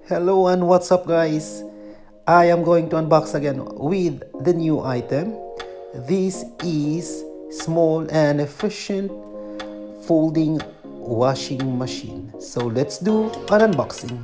Hello and what's up guys? I am going to unbox again with the new item. This is small and efficient folding washing machine. So let's do an unboxing.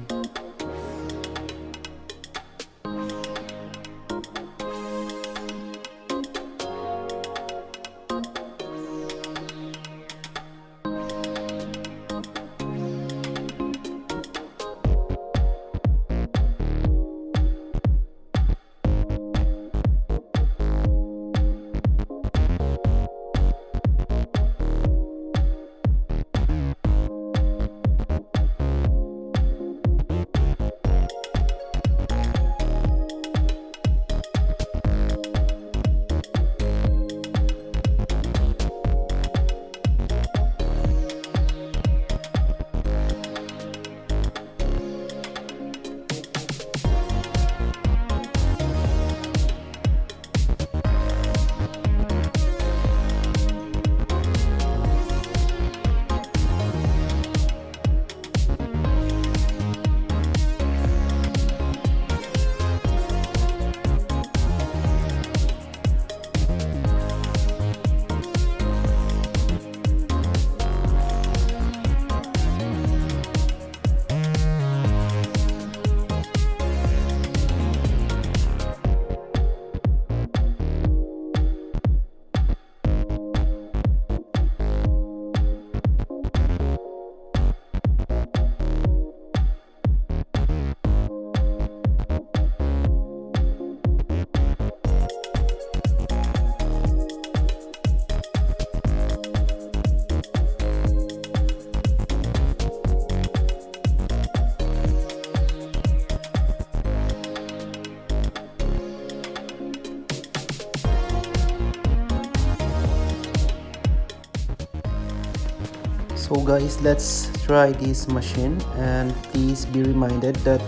So guys, let's try this machine, and please be reminded that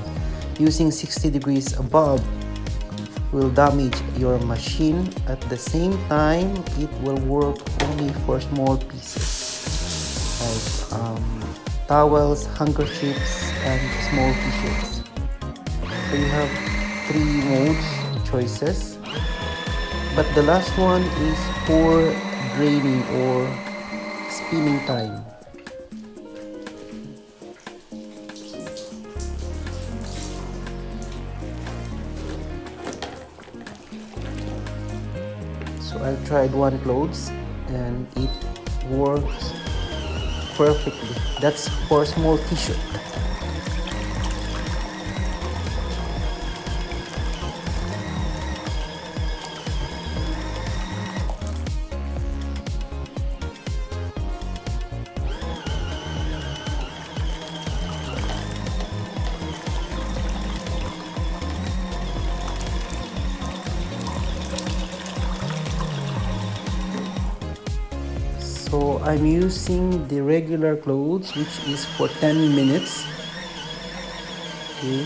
using 60 degrees above will damage your machine. At the same time, it will work only for small pieces like towels, handkerchiefs, and small t-shirts. So you have three modes choices, but the last one is for draining or spinning time. So I tried one clothes and it works perfectly. That's for a small t-shirt. So I'm using the regular clothes, which is for 10 minutes. Okay.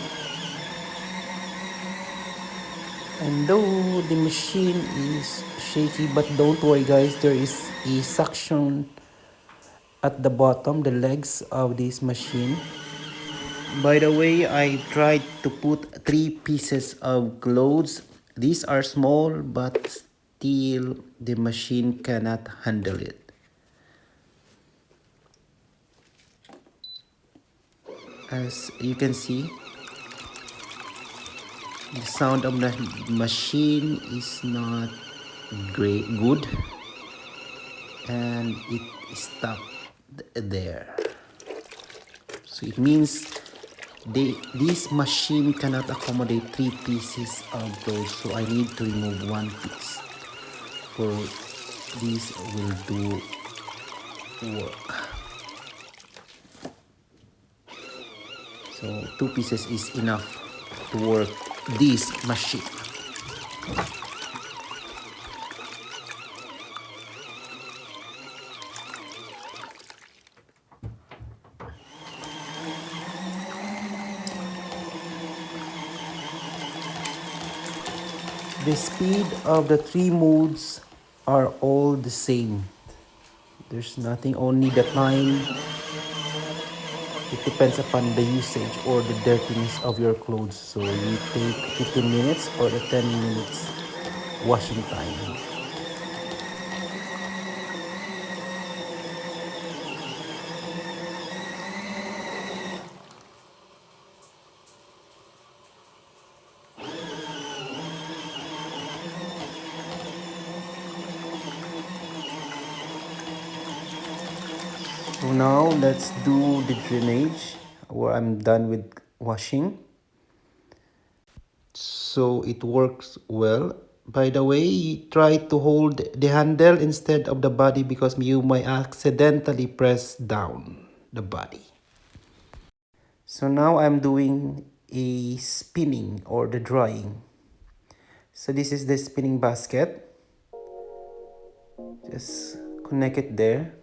And though the machine is shaky, but don't worry guys, there is a suction at the bottom, the legs of this machine. By the way, I tried to put 3 pieces of clothes. These are small, but still the machine cannot handle it. As you can see, the sound of the machine is not good, and it stopped there. So it means this machine cannot accommodate 3 pieces of clothes, so I need to remove 1 piece for this will do work. So 2 pieces is enough to work this machine. The speed of the 3 modes are all the same. There's nothing, only the time it depends upon the usage or the dirtiness of your clothes. So you take 15 minutes or the 10 minutes washing time. So now let's do the drainage where I'm done with washing. So it works well. By the way, try to hold the handle instead of the body because you might accidentally press down the body. So now I'm doing a spinning or the drying. So this is the spinning basket. Just connect it there.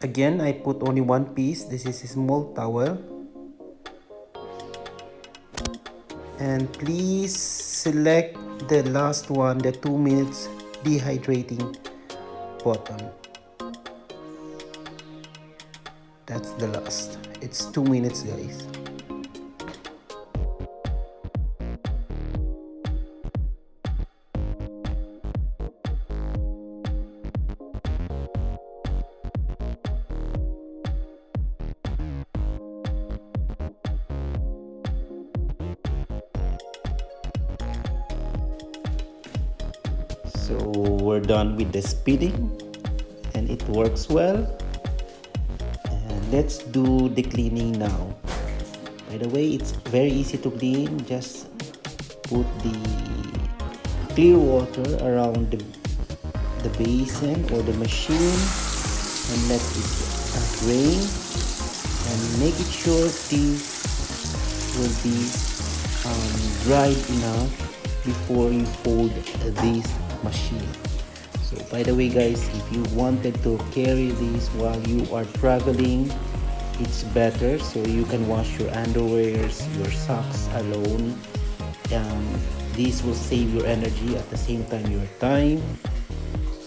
Again, I put only one piece. This is a small towel. And please select the last one, the 2 minutes dehydrating button. That's the last. It's 2 minutes, guys. So we're done with the spinning and it works well. And let's do the cleaning now. By the way, it's very easy to clean. Just put the clear water around the basin or the machine and let it drain, and make it sure these will be dried enough before you fold this machine. So by the way guys, if you wanted to carry this while you are traveling, it's better, so you can wash your underwears, your socks alone. This will save your energy at the same time your time,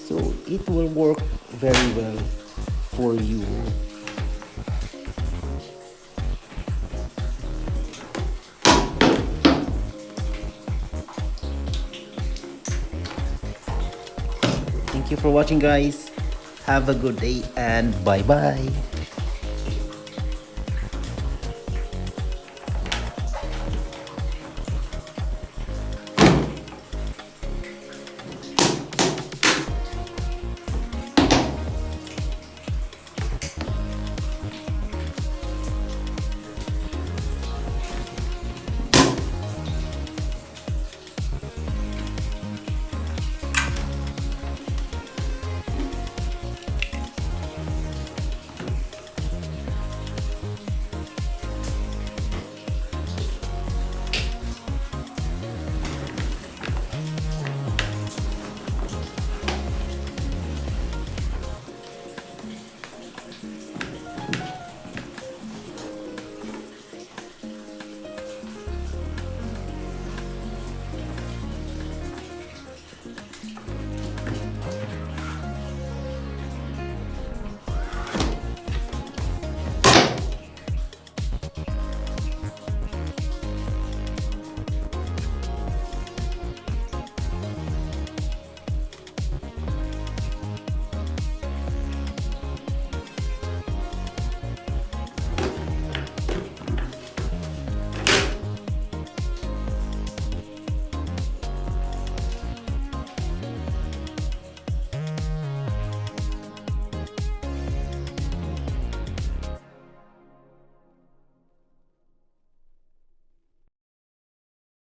so it will work very well for you. Thank you for watching guys. Have a good day and bye bye.